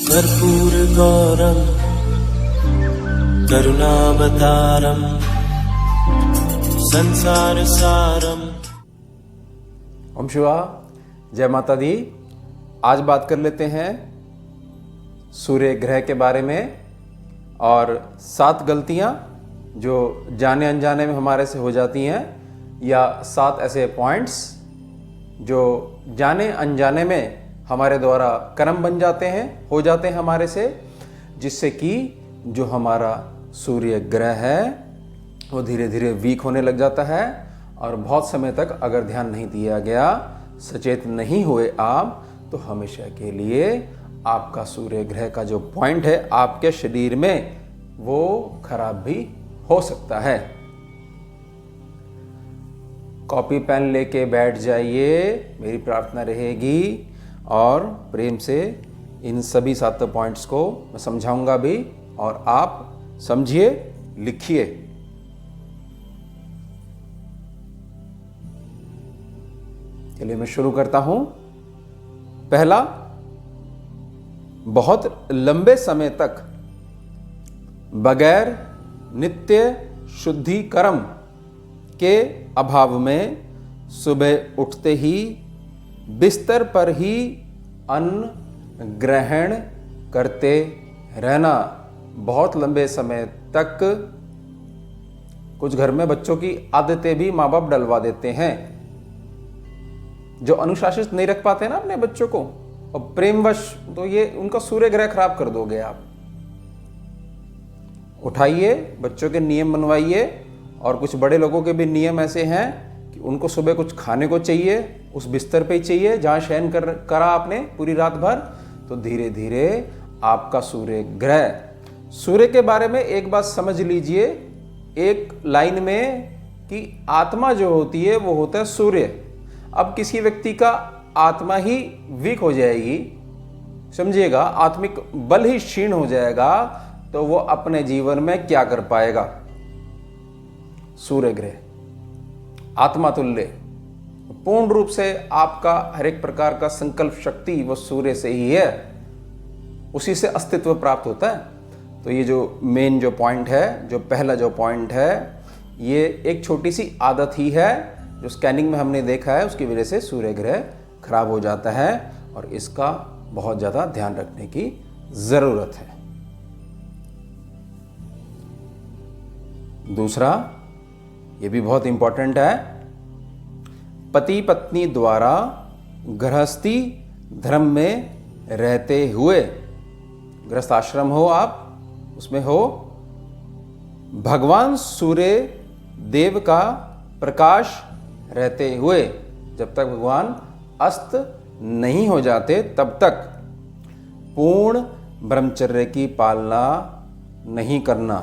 कर्पूरगौरं करुणावतारं संसारसारं। ओम शिवा, जय माता दी। आज बात कर लेते हैं सूर्य ग्रह के बारे में और 7 गलतियां जो जाने अनजाने में हमारे से हो जाती हैं, या 7 ऐसे पॉइंट्स जो जाने अनजाने में हमारे द्वारा कर्म बन जाते हैं, हो जाते हैं हमारे से, जिससे कि जो हमारा सूर्य ग्रह है वो धीरे धीरे वीक होने लग जाता है और बहुत समय तक अगर ध्यान नहीं दिया गया, सचेत नहीं हुए आप, तो हमेशा के लिए आपका सूर्य ग्रह का जो पॉइंट है आपके शरीर में वो खराब भी हो सकता है। कॉपी पेन लेके बैठ जाइए, मेरी प्रार्थना रहेगी, और प्रेम से इन सभी 7 पॉइंट्स को मैं समझाऊंगा भी, और आप समझिए, लिखिए। चलिए मैं शुरू करता हूं। पहला, बहुत लंबे समय तक बगैर नित्य शुद्धिकर्म के अभाव में सुबह उठते ही बिस्तर पर ही अन्न ग्रहण करते रहना। बहुत लंबे समय तक कुछ घर में बच्चों की आदतें भी माँ बाप डलवा देते हैं, जो अनुशासित नहीं रख पाते ना अपने बच्चों को, और प्रेमवश तो ये उनका सूर्य ग्रह खराब कर दोगे आप। उठाइए, बच्चों के नियम बनवाइए, और कुछ बड़े लोगों के भी नियम ऐसे हैं कि उनको सुबह कुछ खाने को चाहिए, उस बिस्तर पे ही चाहिए जहां शयन करा आपने पूरी रात भर। तो धीरे धीरे आपका सूर्य के बारे में एक बात समझ लीजिए, एक लाइन में, कि आत्मा जो होती है वो होता है सूर्य। अब किसी व्यक्ति का आत्मा ही वीक हो जाएगी, समझिएगा, आत्मिक बल ही क्षीण हो जाएगा, तो वो अपने जीवन में क्या कर पाएगा। सूर्य ग्रह आत्मा तुल्य, पूर्ण रूप से आपका हर एक प्रकार का संकल्प शक्ति वो सूर्य से ही है, उसी से अस्तित्व प्राप्त होता है। तो ये जो मेन जो पॉइंट है, जो पहला जो पॉइंट है, ये एक छोटी सी आदत ही है जो स्कैनिंग में हमने देखा है, उसकी वजह से सूर्य ग्रह खराब हो जाता है, और इसका बहुत ज़्यादा ध्यान रखने की ज़रूरत है। दूसरा, ये भी बहुत इंपॉर्टेंट है, पति पत्नी द्वारा गृहस्थी धर्म में रहते हुए, गृहस्थ आश्रम हो आप, उसमें हो, भगवान सूर्य देव का प्रकाश रहते हुए, जब तक भगवान अस्त नहीं हो जाते तब तक पूर्ण ब्रह्मचर्य की पालना नहीं करना।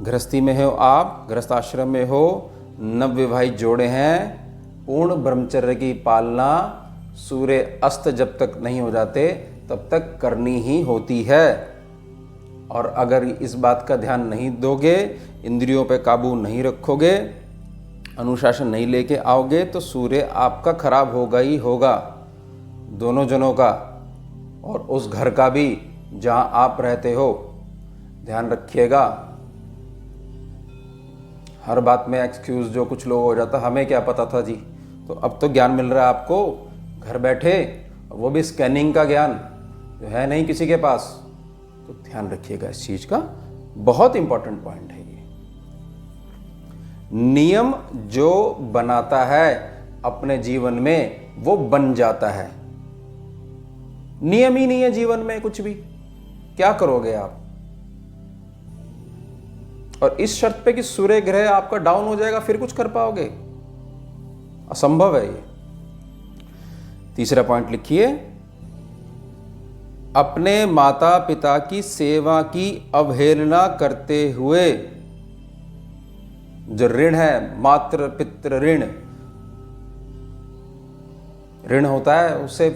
गृहस्थी में हो आप, गृहस्थ आश्रम में हो, नवविवाहित जोड़े हैं, पूर्ण ब्रह्मचर्य की पालना सूर्य अस्त जब तक नहीं हो जाते तब तक करनी ही होती है। और अगर इस बात का ध्यान नहीं दोगे, इंद्रियों पे काबू नहीं रखोगे, अनुशासन नहीं लेके आओगे, तो सूर्य आपका खराब होगा ही होगा, दोनों जनों का, और उस घर का भी जहां आप रहते हो। ध्यान रखिएगा। हर बात में एक्सक्यूज जो कुछ लोग हो जाता, हमें क्या पता था जी, तो अब तो ज्ञान मिल रहा है आपको घर बैठे, वो भी स्कैनिंग का ज्ञान जो है नहीं किसी के पास। तो ध्यान रखिएगा इस चीज का, बहुत इंपॉर्टेंट पॉइंट है ये। नियम जो बनाता है अपने जीवन में वो बन जाता है। नियम ही नहीं है जीवन में कुछ भी, क्या करोगे आप। और इस शर्त पे कि सूर्य ग्रह आपका डाउन हो जाएगा फिर कुछ कर पाओगे, असंभव है ये। तीसरा पॉइंट लिखिए, अपने माता पिता की सेवा की अवहेलना करते हुए, जो ऋण है, मातृ पितृ ऋण होता है, उससे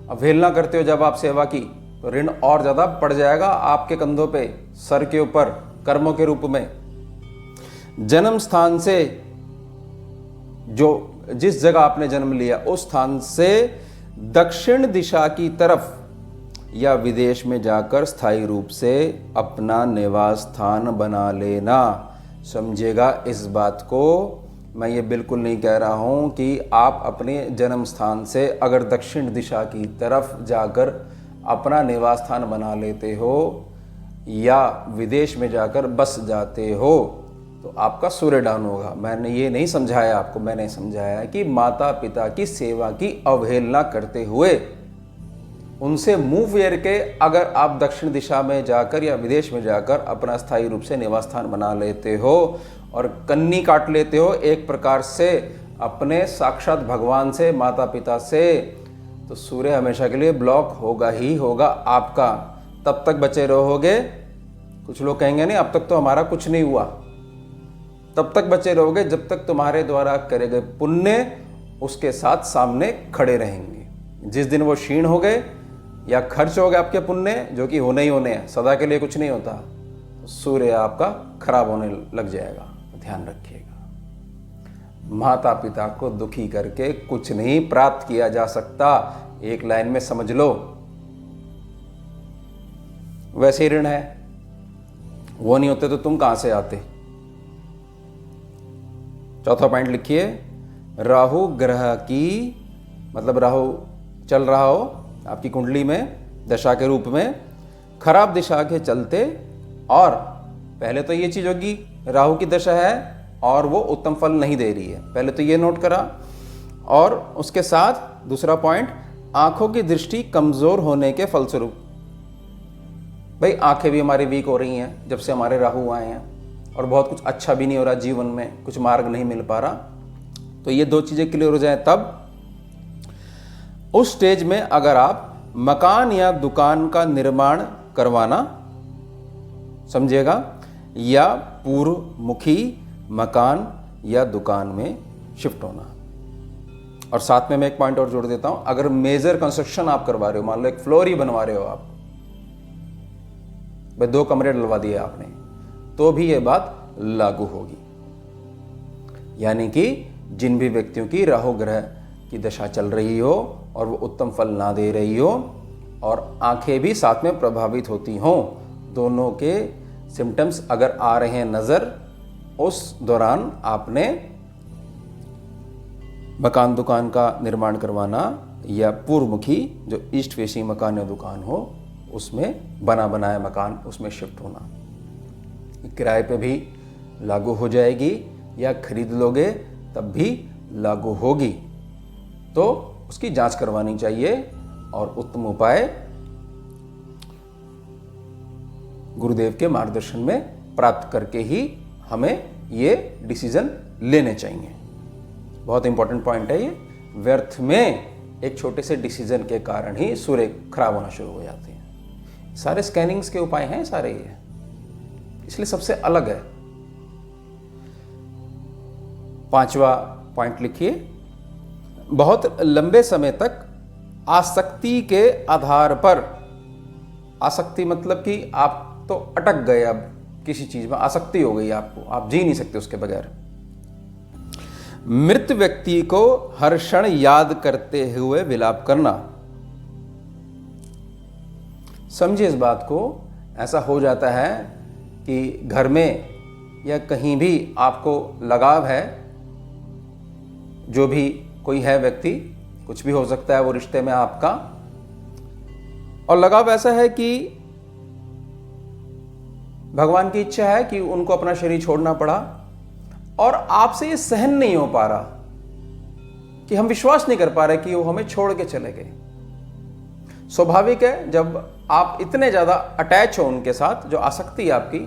अवहेलना करते हो जब आप सेवा की, तो ऋण और ज्यादा पड़ जाएगा आपके कंधों पे, सर के ऊपर, कर्मों के रूप में। जन्म स्थान से, जो जिस जगह आपने जन्म लिया उस स्थान से दक्षिण दिशा की तरफ या विदेश में जाकर स्थायी रूप से अपना निवास स्थान बना लेना। समझिएगा इस बात को, मैं ये बिल्कुल नहीं कह रहा हूँ कि आप अपने जन्म स्थान से अगर दक्षिण दिशा की तरफ जाकर अपना निवास स्थान बना लेते हो या विदेश में जाकर बस जाते हो तो आपका सूर्य डाउन होगा। मैंने ये नहीं समझाया आपको, मैंने समझाया कि माता पिता की सेवा की अवहेलना करते हुए उनसे मुंह फेर के अगर आप दक्षिण दिशा में जाकर या विदेश में जाकर अपना स्थायी रूप से निवास स्थान बना लेते हो और कन्नी काट लेते हो एक प्रकार से अपने साक्षात भगवान से, माता पिता से, तो सूर्य हमेशा के लिए ब्लॉक होगा ही होगा आपका। तब तक बचे रहोगे। कुछ लोग कहेंगे नहीं अब तक तो हमारा कुछ नहीं हुआ, तब तक बचे रहोगे जब तक तुम्हारे द्वारा करे गए पुण्य उसके साथ सामने खड़े रहेंगे। जिस दिन वो क्षीण हो गए या खर्च हो गए आपके पुण्य, जो कि होने ही होने हैं, सदा के लिए कुछ नहीं होता, तो सूर्य आपका खराब होने लग जाएगा। ध्यान रखिएगा। माता पिता को दुखी करके कुछ नहीं प्राप्त किया जा सकता। एक लाइन में समझ लो। वैसे ऋण है, वो नहीं होते तो तुम कहां से आते। चौथा पॉइंट लिखिए, राहु ग्रह की, मतलब राहु चल रहा हो आपकी कुंडली में दशा के रूप में खराब दिशा के चलते, और पहले तो ये चीज होगी राहु की दशा है और वो उत्तम फल नहीं दे रही है, पहले तो ये नोट करा। और उसके साथ दूसरा पॉइंट, आंखों की दृष्टि कमजोर होने के फलस्वरूप। भाई आंखें भी हमारी वीक हो रही हैं जब से हमारे राहु आए हैं, और बहुत कुछ अच्छा भी नहीं हो रहा जीवन में, कुछ मार्ग नहीं मिल पा रहा। तो ये दो चीजें क्लियर हो जाए तब उस स्टेज में अगर आप मकान या दुकान का निर्माण करवाना, समझिएगा, या पूर्व मुखी मकान या दुकान में शिफ्ट होना। और साथ में मैं एक पॉइंट और जोड़ देता हूं, अगर मेजर कंस्ट्रक्शन आप करवा रहे हो, मान लो एक फ्लोर ही बनवा रहे हो आप, भाई 2 कमरे डलवा दिए आपने, तो भी यह बात लागू होगी। यानी कि जिन भी व्यक्तियों की राहु ग्रह की दशा चल रही हो और वो उत्तम फल ना दे रही हो और आंखें भी साथ में प्रभावित होती हों, दोनों के सिम्टम्स अगर आ रहे हैं नजर, उस दौरान आपने मकान दुकान का निर्माण करवाना या पूर्वमुखी जो ईस्ट फेसिंग मकान या दुकान हो उसमें बना बनाया मकान उसमें शिफ्ट होना। किराए पे भी लागू हो जाएगी या खरीद लोगे तब भी लागू होगी, तो उसकी जांच करवानी चाहिए। और उत्तम उपाय गुरुदेव के मार्गदर्शन में प्राप्त करके ही हमें ये डिसीजन लेने चाहिए। बहुत इंपॉर्टेंट पॉइंट है ये। व्यर्थ में एक छोटे से डिसीजन के कारण ही सूर्य खराब होना शुरू हो जाते हैं। सारे स्कैनिंग्स के उपाय हैं सारे ये, इसलिए सबसे अलग है। 5वां पॉइंट लिखिए, बहुत लंबे समय तक आसक्ति के आधार पर, आसक्ति मतलब कि आप तो अटक गए, अब किसी चीज में आसक्ति हो गई आपको, आप जी नहीं सकते उसके बगैर। मृत व्यक्ति को हर क्षण याद करते हुए विलाप करना। समझिए इस बात को। ऐसा हो जाता है कि घर में या कहीं भी आपको लगाव है, जो भी कोई है व्यक्ति, कुछ भी हो सकता है वो रिश्ते में आपका, और लगाव ऐसा है कि भगवान की इच्छा है कि उनको अपना शरीर छोड़ना पड़ा और आपसे ये सहन नहीं हो पा रहा, कि हम विश्वास नहीं कर पा रहे कि वो हमें छोड़ के चले गए। स्वाभाविक है, जब आप इतने ज्यादा अटैच हो उनके साथ, जो आसक्ति है आपकी,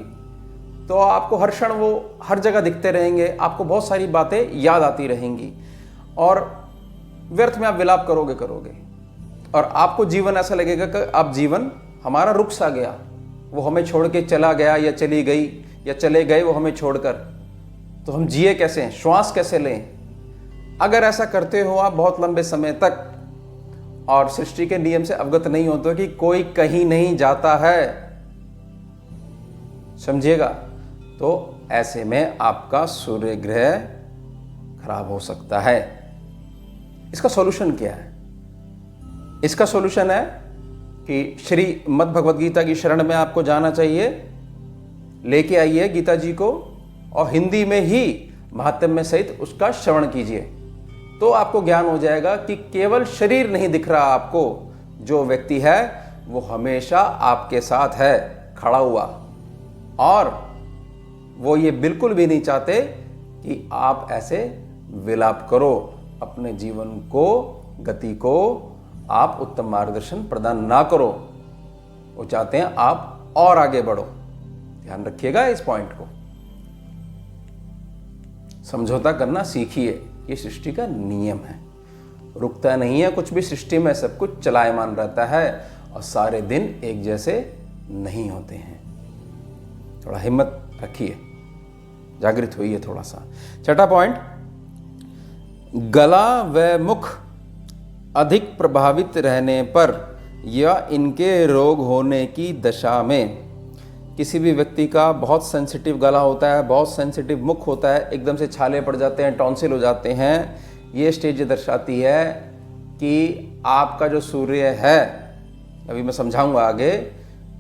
तो आपको हर क्षण वो हर जगह दिखते रहेंगे, आपको बहुत सारी बातें याद आती रहेंगी और व्यर्थ में आप विलाप करोगे और आपको जीवन ऐसा लगेगा कि अब जीवन हमारा रुक सा गया, वो हमें छोड़ के चला गया या चली गई या चले गए वो हमें छोड़कर, तो हम जिए कैसे, श्वास कैसे लें। अगर ऐसा करते हो आप बहुत लंबे समय तक और सृष्टि के नियम से अवगत नहीं होते कि कोई कहीं नहीं जाता है, समझिएगा, तो ऐसे में आपका सूर्य ग्रह खराब हो सकता है। इसका सॉल्यूशन क्या है? इसका सॉल्यूशन है कि श्रीमद् भगवद गीता की शरण में आपको जाना चाहिए, लेके आइए गीता जी को और हिंदी में ही महात्म्य सहित उसका श्रवण कीजिए, तो आपको ज्ञान हो जाएगा कि केवल शरीर नहीं दिख रहा आपको, जो व्यक्ति है वो हमेशा आपके साथ है खड़ा हुआ, और वो ये बिल्कुल भी नहीं चाहते कि आप ऐसे विलाप करो, अपने जीवन को, गति को आप उत्तम मार्गदर्शन प्रदान ना करो। वो चाहते हैं आप और आगे बढ़ो। ध्यान रखिएगा इस पॉइंट को। समझौता करना सीखिए, ये सृष्टि का नियम है, रुकता नहीं है कुछ भी सृष्टि में, सब कुछ चलायमान रहता है और सारे दिन एक जैसे नहीं होते हैं। थोड़ा हिम्मत रखिए, जागृत होइए थोड़ा सा। छठा पॉइंट, गला व मुख अधिक प्रभावित रहने पर या इनके रोग होने की दशा में, किसी भी व्यक्ति का बहुत सेंसिटिव गला होता है, बहुत सेंसिटिव मुख होता है, एकदम से छाले पड़ जाते हैं, टॉन्सिल हो जाते हैं, ये स्टेज दर्शाती है कि आपका जो सूर्य है, अभी मैं समझाऊंगा आगे,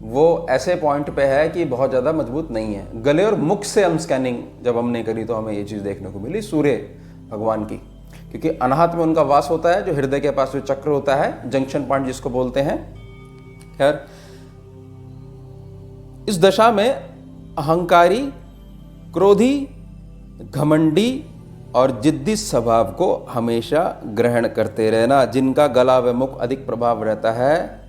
वो ऐसे पॉइंट पे है कि बहुत ज़्यादा मजबूत नहीं है। गले और मुख से हम स्कैनिंग जब हमने करी तो हमें ये चीज़ देखने को मिली सूर्य भगवान की, क्योंकि अनाहत में उनका वास होता है, जो हृदय के पास जो चक्र होता है, जंक्शन पॉइंट जिसको बोलते हैं। खैर, इस दशा में अहंकारी, क्रोधी, घमंडी और जिद्दी स्वभाव को हमेशा ग्रहण करते रहना। जिनका गला व मुख अधिक प्रभाव रहता है,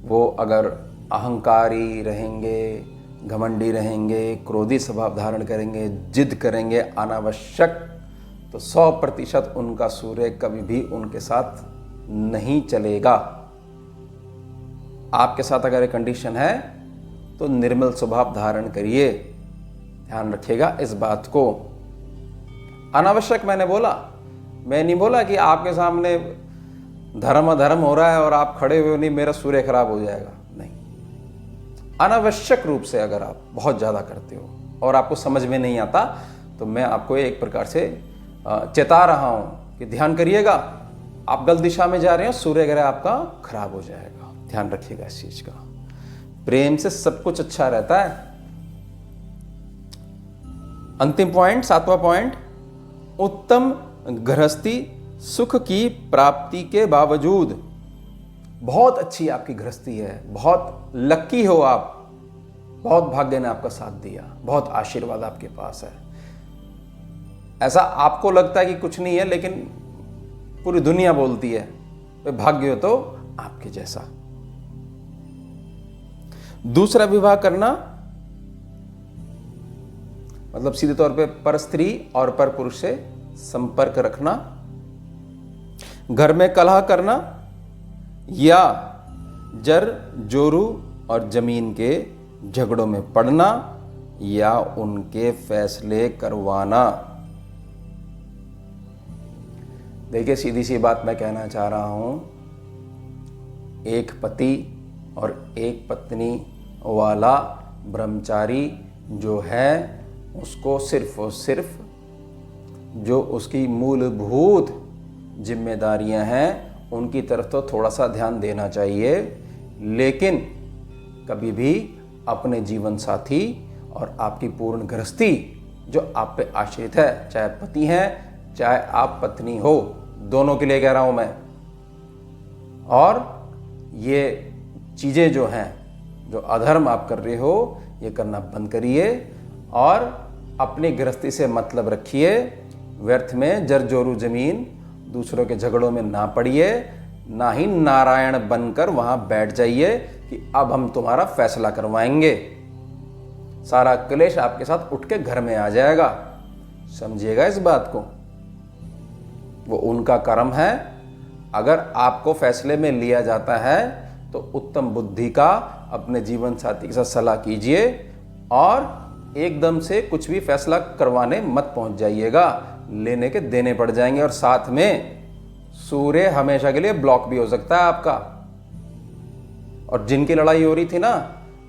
वो अगर अहंकारी रहेंगे, घमंडी रहेंगे, क्रोधी स्वभाव धारण करेंगे, जिद करेंगे अनावश्यक, तो 100% उनका सूर्य कभी भी उनके साथ नहीं चलेगा। आपके साथ अगर ये कंडीशन है तो निर्मल स्वभाव धारण करिए। ध्यान रखिएगा इस बात को। अनावश्यक मैंने बोला, मैं नहीं बोला कि आपके सामने धर्म अधर्म हो रहा है और आप खड़े हुए नहीं, मेरा सूर्य खराब हो जाएगा, नहीं। अनावश्यक रूप से अगर आप बहुत ज़्यादा करते हो और आपको समझ में नहीं आता, तो मैं आपको एक प्रकार से चेता रहा हूँ कि ध्यान करिएगा, आप गलत दिशा में जा रहे हो, सूर्य ग्रह आपका खराब हो जाएगा। ध्यान रखिएगा इस चीज का। प्रेम से सब कुछ अच्छा रहता है। अंतिम पॉइंट, 7वां पॉइंट, उत्तम गृहस्थी सुख की प्राप्ति के बावजूद, बहुत अच्छी आपकी गृहस्थी है, बहुत लक्की हो आप, बहुत भाग्य ने आपका साथ दिया, बहुत आशीर्वाद आपके पास है। ऐसा आपको लगता है कि कुछ नहीं है, लेकिन पूरी दुनिया बोलती है भाग्य हो तो आपके जैसा। दूसरा विवाह करना मतलब सीधे तौर पे पर स्त्री और पर पुरुष से संपर्क रखना, घर में कलह करना या जर जोरू और जमीन के झगड़ों में पड़ना या उनके फैसले करवाना। देखिए, सीधी सी बात मैं कहना चाह रहा हूं, एक पति और एक पत्नी वाला ब्रह्मचारी जो है, उसको सिर्फ और सिर्फ जो उसकी मूलभूत जिम्मेदारियां हैं उनकी तरफ तो थोड़ा सा ध्यान देना चाहिए, लेकिन कभी भी अपने जीवन साथी और आपकी पूर्ण गृहस्थी जो आप पे आश्रित है, चाहे पति हैं चाहे आप पत्नी हो, दोनों के लिए कह रहा हूं मैं। और ये चीज़ें जो हैं, जो अधर्म आप कर रहे हो, ये करना बंद करिए और अपनी गृहस्थी से मतलब रखिए। व्यर्थ में जर जोरू जमीन दूसरों के झगड़ों में ना पड़िए, ना ही नारायण बनकर वहां बैठ जाइए कि अब हम तुम्हारा फैसला करवाएंगे। सारा क्लेश आपके साथ उठ के घर में आ जाएगा। समझिएगा इस बात को। वो उनका कर्म है। अगर आपको फैसले में लिया जाता है तो उत्तम बुद्धि का अपने जीवन साथी के साथ सलाह कीजिए और एकदम से कुछ भी फैसला करवाने मत पहुंच जाइएगा, लेने के देने पड़ जाएंगे और साथ में सूर्य हमेशा के लिए ब्लॉक भी हो सकता है आपका। और जिनकी लड़ाई हो रही थी ना,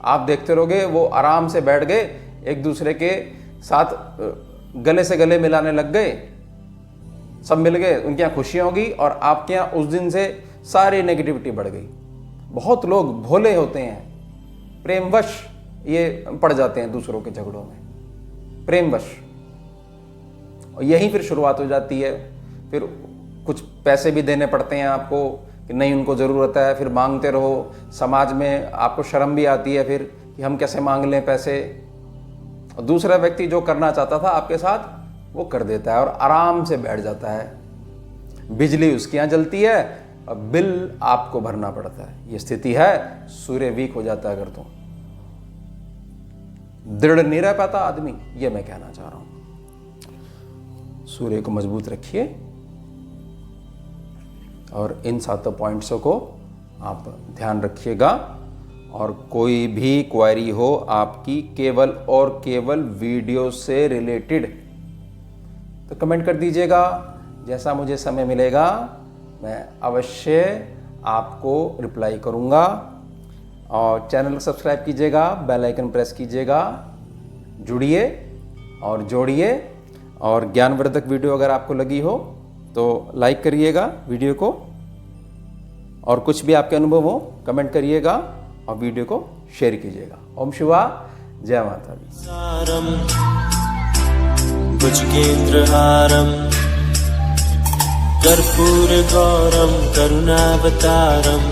आप देखते रहोगे वो आराम से बैठ गए, एक दूसरे के साथ गले से गले मिलाने लग गए, सब मिल गए, उनके यहाँ खुशियाँ होगी और आपके यहाँ उस दिन से सारी नेगेटिविटी बढ़ गई। बहुत लोग भोले होते हैं, प्रेमवश ये पड़ जाते हैं दूसरों के झगड़ों में, प्रेमवश। और यही फिर शुरुआत हो जाती है। फिर कुछ पैसे भी देने पड़ते हैं आपको कि नहीं उनको ज़रूरत है, फिर मांगते रहो। समाज में आपको शर्म भी आती है फिर कि हम कैसे मांग लें पैसे। और दूसरा व्यक्ति जो करना चाहता था आपके साथ वो कर देता है और आराम से बैठ जाता है। बिजली उसके यहाँ जलती है और बिल आपको भरना पड़ता है। ये स्थिति है, सूर्य वीक हो जाता है अगर तो दृढ़ नहीं रह पाता आदमी, ये मैं कहना चाह रहा हूं। सूर्य को मजबूत रखिए और इन 7 पॉइंट्सों को आप ध्यान रखिएगा। और कोई भी क्वेरी हो आपकी केवल और केवल वीडियो से रिलेटेड तो कमेंट कर दीजिएगा। जैसा मुझे समय मिलेगा मैं अवश्य आपको रिप्लाई करूंगा। और चैनल को सब्सक्राइब कीजिएगा, बेल आइकन प्रेस कीजिएगा, जुड़िए और जोड़िए। और ज्ञानवर्धक वीडियो अगर आपको लगी हो तो लाइक करिएगा वीडियो को, और कुछ भी आपके अनुभव हो कमेंट करिएगा और वीडियो को शेयर कीजिएगा। ओम शिवा, जय माता दी। सारम भुजगेन्द्रहारम कर्पूर गौरम करुणावतारम